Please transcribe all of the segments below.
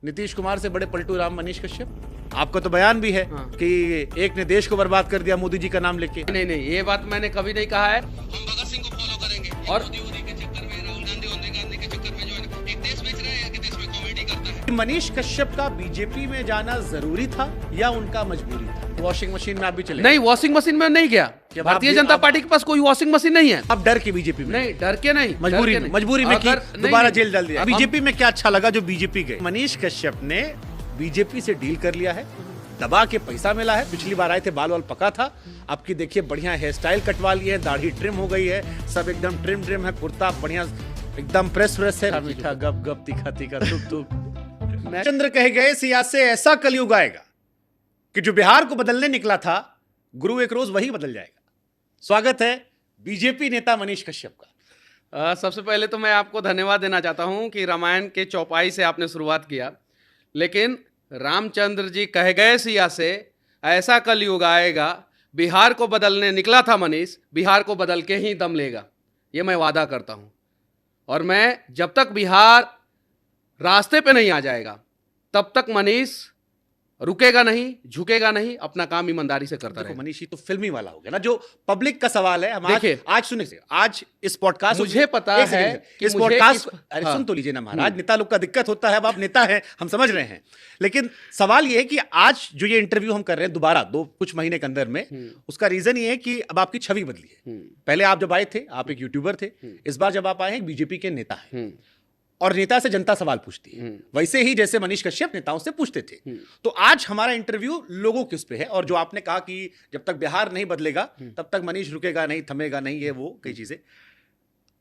नीतीश कुमार से बड़े पलटू राम मनीष कश्यप। आपका तो बयान भी है कि एक ने देश को बर्बाद कर दिया मोदी जी का नाम लेके। नहीं नहीं, ये बात मैंने कभी नहीं कहा है। हम भगत सिंह को फॉलो करेंगे और मोदी के चक्कर में, राहुल गांधी के चक्कर में जो है एक देश बेच रहा है कि देश में कॉमेडी करता है। मनीष कश्यप का बीजेपी में जाना जरूरी था या उनका मजबूरी था? वॉशिंग मशीन में आप भी चले? नहीं, वॉशिंग मशीन में नहीं गया। भारतीय जनता पार्टी के पास कोई वॉशिंग मशीन नहीं है। अब डर के बीजेपी में? नहीं, डर के नहीं, मजबूरी में की दोबारा जेल डाल दिया। बीजेपी में क्या अच्छा लगा जो बीजेपी गए? मनीष कश्यप ने बीजेपी से डील कर लिया है, दबा के पैसा मिला है। पिछली बार आए थे बाल वाल पका था, आपकी देखिए बढ़िया हेयर स्टाइल कटवा लिए है, दाढ़ी ट्रिम हो गई है, सब एकदम ट्रिम है, कुर्ता बढ़िया एकदम प्रेस है, मीठा गप गप तीखा तीखा तुक तुक। चंद्र कहे गए सियासत से ऐसा कलयुग आएगा कि जो बिहार को बदलने निकला था गुरु एक रोज वही बदल जाएगा। स्वागत है बीजेपी नेता मनीष कश्यप का। सबसे पहले तो मैं आपको धन्यवाद देना चाहता हूं कि रामायण के चौपाई से आपने शुरुआत किया, लेकिन रामचंद्र जी कह गए सिया से ऐसा कलयुग आएगा, बिहार को बदलने निकला था मनीष, बिहार को बदल के ही दम लेगा, ये मैं वादा करता हूं। और मैं जब तक बिहार रास्ते पे नहीं आ जाएगा तब तक मनीष रुकेगा नहीं, झुकेगा नहीं, अपना काम ईमानदारी से करता रहेगा। मनीष, तो फिल्मी वाला हो गया ना, जो पब्लिक का सवाल है। हम देखिए, आज सुनिए, आज इस पॉडकास्ट मुझे पता है कि इस पॉडकास्ट अरे सुन तो लीजिए ना महाराज, नेता लोग का दिक्कत होता है। अब आप नेता हैं, हम समझ रहे हैं, लेकिन सवाल ये है कि आज जो ये इंटरव्यू हम कर रहे हैं दोबारा कुछ महीने के अंदर में, उसका रीजन ये है कि अब आपकी छवि बदली है। पहले आप जब आए थे आप एक यूट्यूबर थे, इस बार जब आप आए हैं बीजेपी के नेता हैं, और नेता से जनता सवाल पूछती है, वैसे ही जैसे मनीष कश्यप नेताओं से पूछते थे। तो आज हमारा इंटरव्यू लोगों के उस पे है, और जो आपने कहा कि जब तक बिहार नहीं बदलेगा तब तक मनीष रुकेगा नहीं, थमेगा नहीं, ये वो कई चीजें।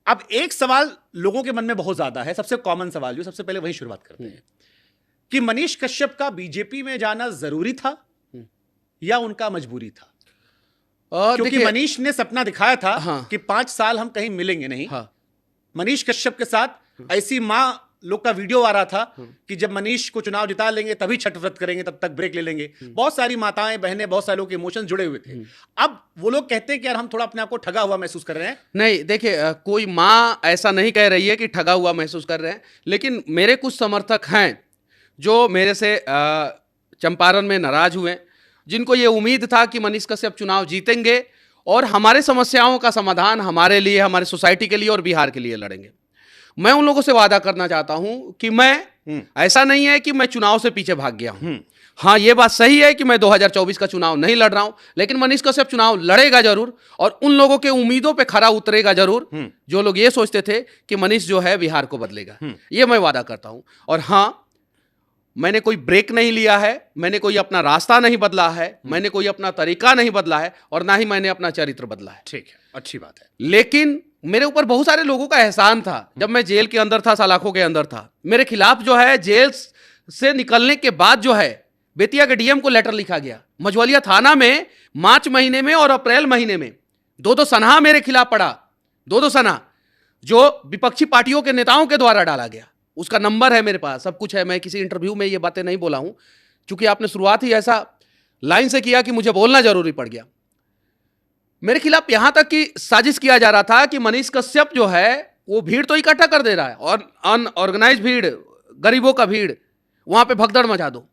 अब एक सवाल लोगों के मन में बहुत ज्यादा है, सबसे कॉमन सवाल, जो सबसे पहले वही शुरुआत करते हैं कि मनीष कश्यप का बीजेपी में जाना जरूरी था या उनका मजबूरी था? क्योंकि मनीष ने सपना दिखाया था कि 5 साल हम कहीं मिलेंगे नहीं। मनीष कश्यप के साथ ऐसी मां लोग का वीडियो आ रहा था कि जब मनीष को चुनाव जिता लेंगे तभी छठ व्रत करेंगे, तब तक ब्रेक ले लेंगे। बहुत सारी माताएं बहनें, बहुत सारे लोग के इमोशंस जुड़े हुए थे। अब वो लोग कहते हैं कि यार हम थोड़ा अपने आप को ठगा हुआ महसूस कर रहे हैं। नहीं, देखिए, कोई माँ ऐसा नहीं कह रही है कि ठगा हुआ महसूस कर रहे हैं, लेकिन मेरे कुछ समर्थक हैं जो मेरे से चंपारण में नाराज हुए, जिनको ये उम्मीद था कि मनीष कश्यप चुनाव जीतेंगे और हमारे समस्याओं का समाधान हमारे लिए, हमारे सोसाइटी के लिए और बिहार के लिए लड़ेंगे। मैं उन लोगों से वादा करना चाहता हूं कि मैं ऐसा नहीं है कि मैं चुनाव से पीछे भाग गया हूं। हाँ, ये बात सही है कि मैं 2024 का चुनाव नहीं लड़ रहा हूं, लेकिन मनीष कश्यप चुनाव लड़ेगा जरूर, और उन लोगों के उम्मीदों पे खरा उतरेगा जरूर जो लोग ये सोचते थे कि मनीष जो है बिहार को बदलेगा। ये मैं वादा करता हूं। और हाँ, मैंने कोई ब्रेक नहीं लिया है, मैंने कोई अपना रास्ता नहीं बदला है, मैंने कोई अपना तरीका नहीं बदला है, और ना ही मैंने अपना चरित्र बदला है। ठीक है, अच्छी बात है। लेकिन मेरे ऊपर बहुत सारे लोगों का एहसान था। जब मैं जेल के अंदर था, सलाखों के अंदर था, मेरे खिलाफ जो है जेल से निकलने के बाद जो है बेतिया के डीएम को लेटर लिखा गया। मझौलिया थाना में मार्च महीने में और अप्रैल महीने में 2 सनहा मेरे खिलाफ पड़ा, 2 सनहा जो विपक्षी पार्टियों के नेताओं के द्वारा डाला गया। उसका नंबर है मेरे पास, सब कुछ है। मैं किसी इंटरव्यू में ये बातें नहीं बोला हूं, क्योंकि आपने शुरुआत ही ऐसा लाइन से किया कि मुझे बोलना जरूरी पड़ गया। मेरे खिलाफ यहां तक कि साजिश किया जा रहा था कि मनीष कश्यप जो है वो भीड़ तो इकट्ठा कर दे रहा है, और अनऑर्गेनाइज भीड़, गरीबों का भीड़, वहां पे भगदड़ मचा दो।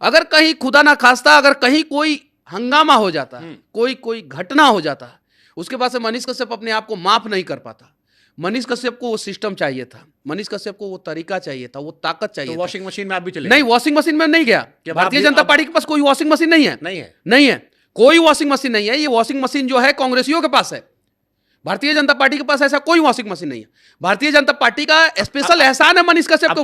अगर कहीं खुदा ना खास्ता अगर कहीं कोई हंगामा हो जाता, कोई घटना हो जाता, उसके बाद से मनीष कश्यप अपने आप को माफ नहीं कर पाता। मनीष कश्यप को वो सिस्टम चाहिए था, मनीष कश्यप को वो तरीका चाहिए था, वो ताकत चाहिए। तो वॉशिंग मशीन में आप भी चले? नहीं, वॉशिंग मशीन में नहीं गया। भारतीय जनता पार्टी के पास कोई वॉशिंग मशीन नहीं है। नहीं है, कोई वॉशिंग मशीन नहीं है। ये वॉशिंग मशीन जो है कांग्रेसियों के पास है, भारतीय जनता पार्टी के पास ऐसा कोई वॉशिंग मशीन नहीं है। भारतीय जनता पार्टी का स्पेशल एहसान है मनीष कश्यप को।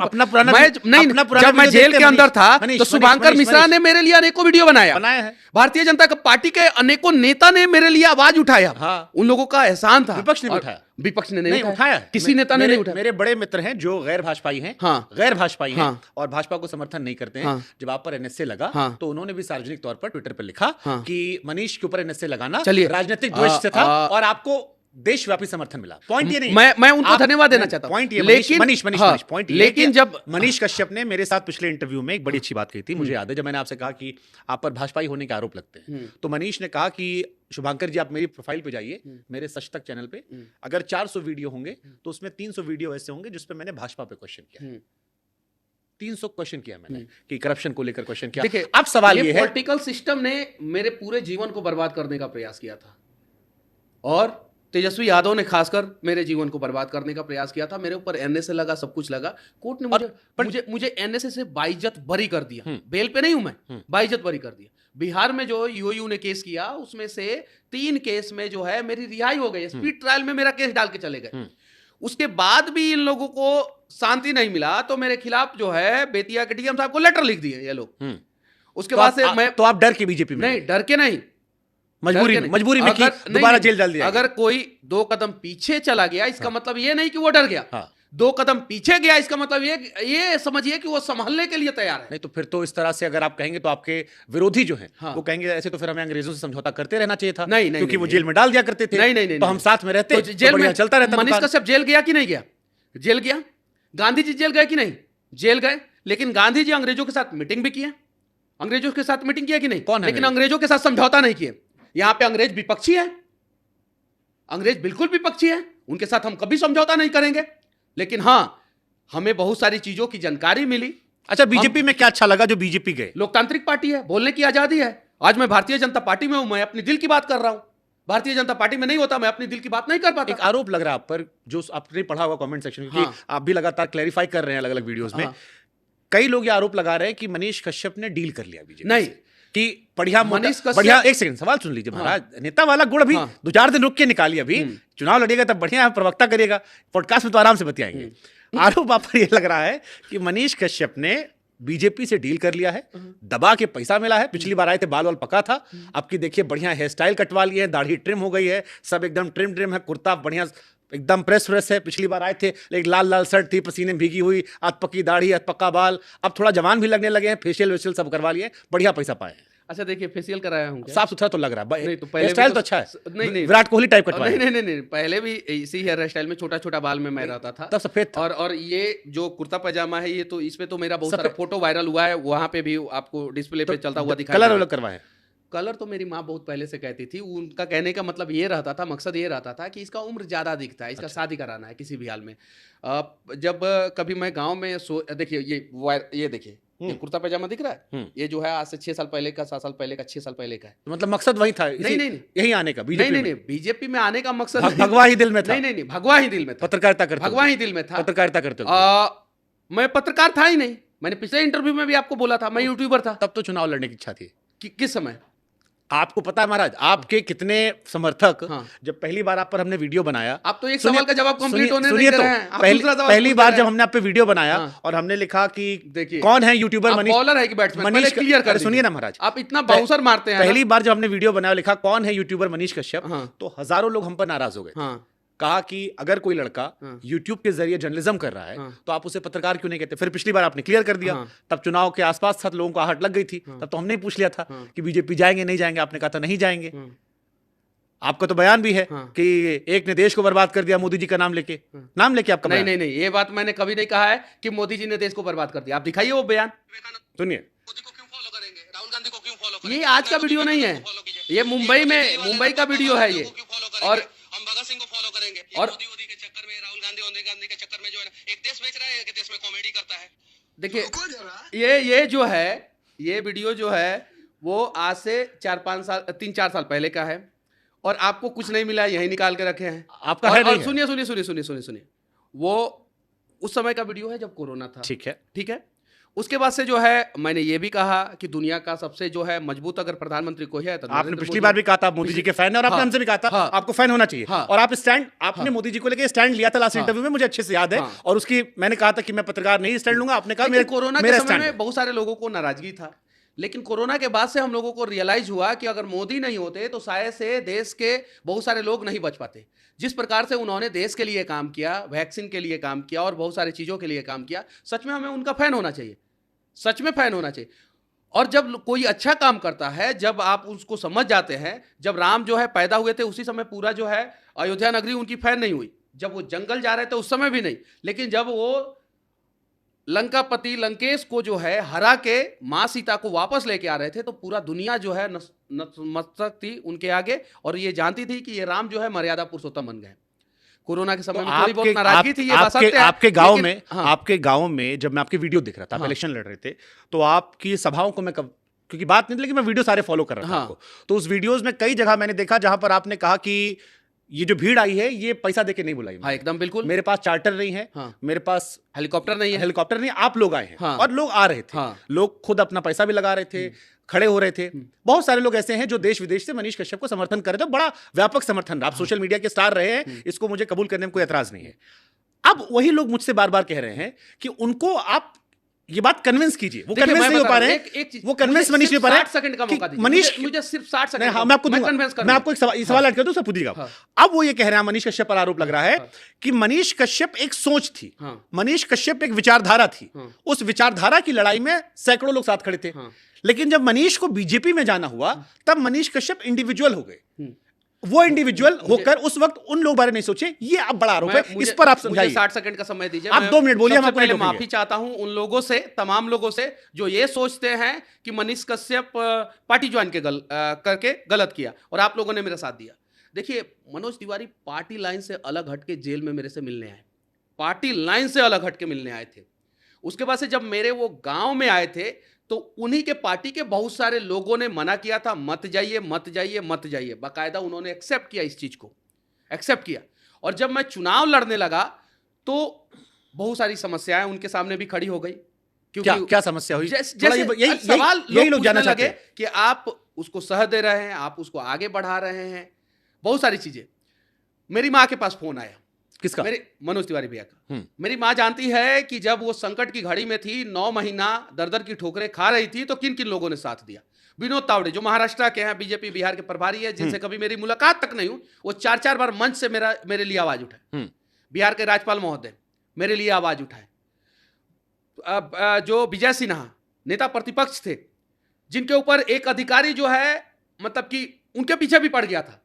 जब मैं जेल के अंदर था तो शुभांकर मिश्रा ने मेरे लिए अनेकों वीडियो बनाया है। भारतीय जनता पार्टी के अनेकों नेता ने मेरे लिए आवाज उठाया। उन लोगों का एहसान था। विपक्ष ने उठाया? विपक्ष ने नहीं उठाया, किसी नेता ने नहीं उठाया। मेरे बड़े मित्र हैं जो गैर भाजपाई हैं, गैर भाजपाई हैं, और भाजपा को समर्थन नहीं करते हैं। जब आप पर एनएसए लगा तो उन्होंने भी सार्वजनिक तौर पर ट्विटर पर लिखा कि मनीष के ऊपर एनएसए लगाना राजनीतिक द्वेष से था, और आपको देशव्यापी समर्थन मिला। पॉइंट ये नहीं, मैं उनको धन्यवाद देना चाहता हूं। पॉइंट ये लेकिन मनीष पॉइंट ये, लेकिन जब मनीष कश्यप ने मेरे साथ पिछले इंटरव्यू में एक बड़ी अच्छी बात कही थी, मुझे याद है, जब मैंने आपसे कहा कि आप पर भाजपाई होने के आरोप लगते हैं, तो मनीष ने कहा कि शुभांकर जी आप मेरी प्रोफाइल पे जाइए, मेरे सच तक चैनल पे, अगर 400 वीडियो होंगे तो उसमें 300 वीडियो ऐसे होंगे जिसपे मैंने भाजपा पे क्वेश्चन किया। 300 क्वेश्चन किया मैंने कि करप्शन को लेकर क्वेश्चन किया। देखिए, अब सवाल ये है, पॉलिटिकल सिस्टम ने मेरे पूरे जीवन को बर्बाद करने का प्रयास किया था और तेजस्वी यादव ने खासकर मेरे जीवन को बर्बाद करने का प्रयास किया था। मेरे ऊपर एनएसए लगा, सब कुछ लगा। कोर्ट ने मुझे एनएसए से बाइज्जत बरी कर दिया। बेल पे नहीं हूं मैं, बाइज्जत बरी कर दिया। बिहार में जो यूयू ने केस किया उसमें से 3 केस में जो है मेरी रिहाई हो गई। स्पीड ट्रायल में मेरा केस डाल के चले गए। उसके बाद भी इन लोगों को शांति नहीं मिला तो मेरे खिलाफ जो है बेतिया के डीएम साहब को लेटर लिख दिए ये लोग। उसके बाद से मैं, तो आप डर के बीजेपी में? नहीं, डर के नहीं, मजबूरी में कि दोबारा जेल डाल दिया। अगर कोई 2 कदम पीछे चला गया इसका मतलब ये नहीं कि वो डर गया। 2 कदम पीछे गया इसका मतलब ये समझिए कि वो संभलने के लिए तैयार है। नहीं तो फिर तो इस तरह से अगर आप कहेंगे तो आपके विरोधी जो हैं वो कहेंगे ऐसे तो फिर हमें अंग्रेजों से समझौता करते रहना चाहिए था। नहीं, क्योंकि वो जेल में डाल दिया करते थे। नहीं, तो हम साथ में रहते, तो जेल में चलता रहता। मनीष कश्यप जेल गया कि नहीं गया? जेल गया। गांधी जी जेल गए कि नहीं? जेल गए। लेकिन गांधी जी अंग्रेजों के साथ मीटिंग भी किया। अंग्रेजों के साथ मीटिंग किया कि नहीं? कौन है? लेकिन अंग्रेजों के साथ समझौता नहीं किए। यहां पे अंग्रेज विपक्षी है, अंग्रेज बिल्कुल विपक्षी है, उनके साथ हम कभी समझौता नहीं करेंगे। लेकिन हां, हमें बहुत सारी चीजों की जानकारी मिली। अच्छा, बीजेपी में क्या अच्छा लगा जो बीजेपी गए? लोकतांत्रिक पार्टी है, बोलने की आजादी है। आज मैं भारतीय जनता पार्टी में हूं, मैं अपनी दिल की बात कर रहा हूं। भारतीय जनता पार्टी में नहीं होता, मैं अपनी दिल की बात नहीं कर पाता। एक आरोप लग रहा है आप पर, जो आपने पढ़ा होगा कमेंट सेक्शन में, क्योंकि आप भी लगातार क्लैरिफाई कर रहे हैं अलग अलग वीडियोस में। कई लोग ये आरोप लगा रहे हैं कि मनीष कश्यप ने डील कर लिया बीजेपी नहीं से, कि बढ़िया एक सेकंड सवाल सुन लीजिए महाराज। नेता वाला गुण अभी 2-4 दिन रुक के निकालिए। अभी चुनाव लड़िएगा तब बढ़िया प्रवक्ता करिएगा, पॉडकास्ट में तो आराम से बतियाएंगे। आरोप आप पर यह लग रहा है कि मनीष कश्यप ने बीजेपी से डील कर लिया है, दबा के पैसा मिला है। पिछली बार आए थे बाल वाल पका था, आपकी देखिए बढ़िया हेयर स्टाइल कटवा लिए है, दाढ़ी ट्रिम हो गई है, सब एकदम ट्रिम है, कुर्ता बढ़िया एकदम प्रेस फ्रेश है। पिछली बार आए थे एक लाल शर्ट थी, पसीने में भीगी हुई, अधपक्की दाढ़ी, अधपक्का बाल। अब थोड़ा जवान भी लगने लगे हैं, फेशियल वेशियल सब करवा लिए, बढ़िया पैसा पाए हैं। अच्छा देखिए, फेशियल कराया हूँ, साफ सुथरा तो लग रहा है। नहीं तो पहले स्टाइल तो अच्छा है, नहीं विराट कोहली टाइप कटवा। नहीं, पहले भी इसी हेयर स्टाइल में छोटा छोटा बाल में मैं रहता था, तब सफेद था। और ये जो कुर्ता पजामा है, ये तो इसमें तो मेरा बहुत सारा फोटो वायरल हुआ है, वहां पे भी आपको डिस्प्ले पे चलता हुआ दिखाई। कलर अलग करवाए? कलर तो मेरी माँ बहुत पहले से कहती थी। उनका कहने का मतलब ये रहता था, मकसद ये रहता था कि इसका उम्र ज्यादा दिखता है, इसका शादी कराना है किसी भी हाल में। जब कभी मैं गांव में देखिए ये देखिए, ये कुर्ता पैजामा दिख रहा है, ये जो है आज से 6 साल पहले का, 7 साल पहले का, 6 साल पहले का है। मतलब मकसद वही था? नहीं, यही आने का बीजेपी? नहीं, बीजेपी में आने का मकसद भगवा ही दिल में था? नहीं, भगवा ही दिल में था, पत्रकारिता करते, भगवा ही दिल में था, पत्रकारिता करते। मैं पत्रकार था ही नहीं। मैंने पिछले इंटरव्यू में भी आपको बोला था, मैं यूट्यूबर था। तब तो चुनाव लड़ने की इच्छा थी? किस समय? आपको पता है महाराज, आपके कितने समर्थक, जब पहली बार आप पर हमने वीडियो बनाया, आप तो एक सवाल का जवाब कंप्लीट होने नहीं दे रहे हैं। पहली बार जब हमने आप पे वीडियो बनाया और हमने लिखा कि देखिए कौन है यूट्यूबर मनीष, बॉलर है कि बैट्समैन, मनीष क्लियर कर, सुनिए ना महाराज, आप इतना बाउंसर मारते हैं। पहली बार जब हमने वीडियो बनाया, लिखा कौन है यूट्यूबर मनीष कश्यप, तो हजारों लोग हम पर नाराज हो गए। कहा कि अगर कोई लड़का YouTube के जरिए जर्नलिज्म कर रहा है तो आप उसे पत्रकार क्यों नहीं कहते? फिर पिछली बार आपने क्लियर कर दिया, तब चुनाव के आसपास था, लोगों को आहट लग गई थी, तब तो हमने ही पूछ लिया था कि बीजेपी जाएंगे नहीं जाएंगे, आपने कहा था नहीं जाएंगे। आपका तो बयान भी है कि एक ने देश को बर्बाद कर दिया मोदी जी का नाम लेके आपका नहीं, ये बात मैंने कभी नहीं कहा है कि मोदी जी ने देश को बर्बाद कर दिया। आप दिखाइए वो बयान, सुनिए। मोदी को क्यों फॉलो करेंगे? राहुल गांधी को क्यों फॉलो करेंगे? ये आज का वीडियो नहीं है, ये मुंबई का वीडियो है ये। और हम भगत सिंह को फॉलो करेंगे, और मोदी के चक्कर में, राहुल गांधी के चक्कर में जो है ना, एक देश बेच रहा है, एक देश में कॉमेडी करता है। देखिए ये जो है, ये वीडियो जो है वो आज से 3-4 साल पहले का है, और आपको कुछ नहीं मिला, यही निकाल के रखे हैं आपका है नहीं? सुनिए, वो उस समय का वीडियो है जब कोरोना था। ठीक है। उसके बाद से जो है मैंने ये भी कहा कि दुनिया का सबसे जो है मजबूत अगर प्रधानमंत्री कोई है तो आपने पिछली बार भी कहा था मोदी जी के फैन है, और आपने हमसे भी कहा था आपको फैन होना चाहिए, और आप स्टैंड, आपने मोदी जी को लेकर स्टैंड लिया था लास्ट इंटरव्यू में, मुझे अच्छे से याद है। और उसकी मैंने कहा था कि मैं पत्रकार नहीं स्टैंड लूंगा, आपने कहा कोरोना के समय में बहुत सारे लोगों को नाराजगी था, लेकिन कोरोना के बाद से हम लोगों को रियलाइज हुआ कि अगर मोदी नहीं होते तो शायद से देश के बहुत सारे लोग नहीं बच पाते। जिस प्रकार से उन्होंने देश के लिए काम किया, वैक्सीन के लिए काम किया और बहुत सारी चीज़ों के लिए काम किया, सच में हमें उनका फैन होना चाहिए, सच में फैन होना चाहिए। और जब कोई अच्छा काम करता है, जब आप उसको समझ जाते हैं, जब राम जो है पैदा हुए थे उसी समय पूरा जो है अयोध्या नगरी उनकी फैन नहीं हुई, जब वो जंगल जा रहे थे उस समय भी नहीं, लेकिन जब वो लंकापति लंकेश को जो है हरा के माँ सीता को वापस लेके आ रहे थे, तो पूरा दुनिया जो है नतमस्तक थी उनके आगे, और ये जानती थी कि ये राम जो है मर्यादा पुरुषोत्तम बन गए। कोरोना के समय तो में थोड़ी बहुत नाराजगी थी, ये बात सत्य है, आपके गांव लेकिन- में हाँ, आपके गांव में जब मैं आपकी वीडियो देख रहा था, आप हाँ। इलेक्शन लड़ रहे थे, तो आपकी सभाओं को मैं क्योंकि बात नहीं थी, लेकिन मैं वीडियो सारे फॉलो कर रहा था हाँ। आपको, तो उस वीडियोस में कई जगह मैंने देखा जहां पर आपने कहा कि ये जो भीड़ आई है ये पैसा देके नहीं बुलाई, हाँ, एकदम बिल्कुल। मेरे पास चार्टर नहीं है, हाँ। मेरे पास हेलीकॉप्टर नहीं है। हेलीकॉप्टर नहीं, आप लोग आए हैं। हाँ। और लोग आ रहे थे, हाँ। लोग खुद अपना पैसा भी लगा रहे थे, खड़े हो रहे थे। बहुत सारे लोग ऐसे हैं जो देश विदेश से मनीष कश्यप को समर्थन कर रहे थे, बड़ा व्यापक समर्थन रहा। आप सोशल मीडिया के स्टार रहे हैं, इसको मुझे कबूल करने में कोई एतराज नहीं है। अब वही लोग मुझसे बार बार कह रहे हैं कि उनको आप ये बात कन्विंस कीजिए, वो देखिए, कन्विंस मैं नहीं हो बता पा रहा रहे हूं, हैं, एक चीज, वो कन्विंस मुझे मनीष नहीं हो पा रहे 60 सेकंड का कि मौका दीजिए, मनीष मुझे सिर्फ 60 सेकंड नहीं, का हाँ, मैं आपको मैं दूंगा, कन्विंस मैं आपको एक सवाल ऐड कर दूं, उससे पूछिएगा आप। हाँ। अब वो ये कह रहे हैं, मनीष कश्यप पर आरोप लग रहा है कि मनीष कश्यप एक सोच थी, हाँ। मनीष कश्यप एक विचारधारा थी, हाँ। उस विचारधारा की लड़ाई में सैकड़ों लोग साथ खड़े थे, हाँ। लेकिन जब मनीष को बीजेपी में जाना हुआ तब मनीष कश्यप इंडिविजुअल हो गए। वो इंडिविजुअल होकर उस वक्त उन लोग बारे नहीं सोचे, ये अब बड़ा आरोप है, इस पर आप मुझे समझाइए। 60 सेकंड का समय दीजिए, आप मैं 2 मिनट बोलिए, हम सबसे आपको नहीं पहले रोकेंगे। माफी चाहता हूं उन लोगों से, तमाम लोगों से जो ये सोचते हैं कि मनीष कश्यप पार्टी ज्वाइन करके गलत किया और आप लोगों ने मेरा साथ दिया। देखिए, मनोज तिवारी पार्टी लाइन से अलग हटके जेल में मेरे से मिलने आए, पार्टी लाइन से अलग हटके मिलने आए थे। उसके बाद से जब मेरे वो गांव में आए थे तो उन्हीं के पार्टी के बहुत सारे लोगों ने मना किया था, मत जाइए मत जाइए मत जाइए। बाकायदा उन्होंने एक्सेप्ट किया, इस चीज को एक्सेप्ट किया। और जब मैं चुनाव लड़ने लगा तो बहुत सारी समस्याएं उनके सामने भी खड़ी हो गई। क्या क्या समस्या हुई? जैसे यही सवाल यही लोग जानना पूछने चाहते लगे हैं कि आप उसको सह दे रहे हैं, आप उसको आगे बढ़ा रहे हैं, बहुत सारी चीजें। मेरी माँ के पास फोन आया, किसका? मेरे मनोज तिवारी भैया का। मेरी माँ जानती है कि जब वो संकट की घड़ी में थी, 9 महीना दर दर की ठोकरें खा रही थी, तो किन किन लोगों ने साथ दिया। विनोद तावड़े जो महाराष्ट्र के हैं, बीजेपी बिहार के प्रभारी है, जिनसे कभी मेरी मुलाकात तक नहीं हुई, वो 4-4 बार मंच से मेरे लिए आवाज उठाए। बिहार के राज्यपाल महोदय मेरे लिए आवाज उठाए। जो विजय सिन्हा नेता प्रतिपक्ष थे, जिनके ऊपर एक अधिकारी जो है मतलब कि उनके पीछे भी पड़ गया था,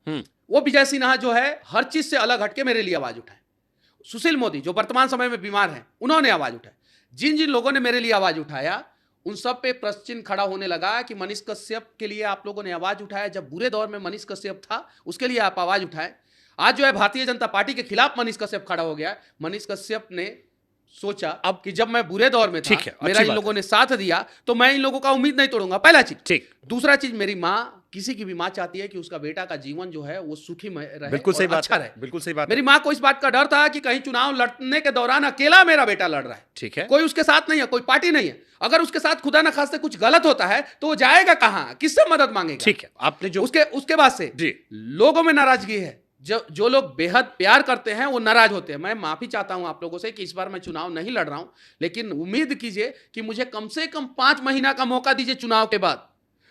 वो विजय सिन्हा जो है हर चीज से अलग हटके मेरे लिए आवाज उठाए। सुशील मोदी जो वर्तमान समय में बीमार हैं, उन्होंने आवाज उठाई। जिन जिन लोगों ने मेरे लिए आवाज उठाया उन सब पे प्रश्न चिन्ह खड़ा होने लगा कि मनीष कश्यप के लिए आप लोगों ने आवाज उठाया, जब बुरे दौर में मनीष कश्यप था उसके लिए आप आवाज उठाए। आज जो है भारतीय जनता पार्टी के खिलाफ मनीष कश्यप खड़ा हो गया। मनीष कश्यप ने सोचा अब कि जब मैं बुरे दौर में था, मेरा इन लोगों ने साथ दिया, तो मैं इन लोगों का उम्मीद नहीं तोड़ूंगा। पहला चीज। ठीक। दूसरा चीज, मेरी माँ, किसी की भी माँ चाहती है कि उसका बेटा का जीवन जो है वो सुखी रहे, बिल्कुल सही बात, अच्छा रहे। बिल्कुल सही बात। मेरी माँ को इस बात का डर था कि कहीं चुनाव लड़ने के दौरान अकेला मेरा बेटा लड़ रहा है, ठीक है, कोई उसके साथ नहीं है, कोई पार्टी नहीं है। अगर उसके साथ खुदा न खास्ते कुछ गलत होता है तो वो जाएगा कहां, किससे मदद मांगेगा? ठीक है, आपने जो उसके बाद से जी लोगों में नाराजगी है। जो लोग बेहद प्यार करते हैं वो नाराज होते हैं। मैं माफी चाहता हूं आप लोगों से कि इस बार मैं चुनाव नहीं लड़ रहा हूं, लेकिन उम्मीद कीजिए कि मुझे कम से कम 5 महीना का मौका दीजिए। चुनाव के बाद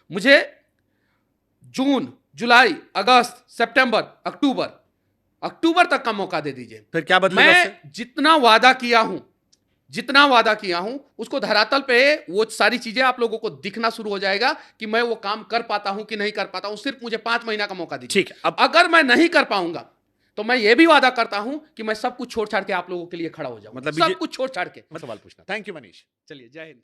मुझे जून, जुलाई, अगस्त, सितंबर, अक्टूबर तक का मौका दे दीजिए। फिर क्या बदलेगा? मैं जितना वादा किया हूं उसको धरातल पे वो सारी चीजें आप लोगों को दिखना शुरू हो जाएगा कि मैं वो काम कर पाता हूं कि नहीं कर पाता हूं। सिर्फ मुझे 5 महीना का मौका दीजिए। ठीक है। अब अगर मैं नहीं कर पाऊंगा तो मैं ये भी वादा करता हूं कि मैं सब कुछ छोड़ छाड़ के आप लोगों के लिए खड़ा हो जाऊंगा, मतलब सब कुछ छोड़ छाड़ के। मैं सवाल पूछना। Thank you Manish. चलिए, जय हिंद।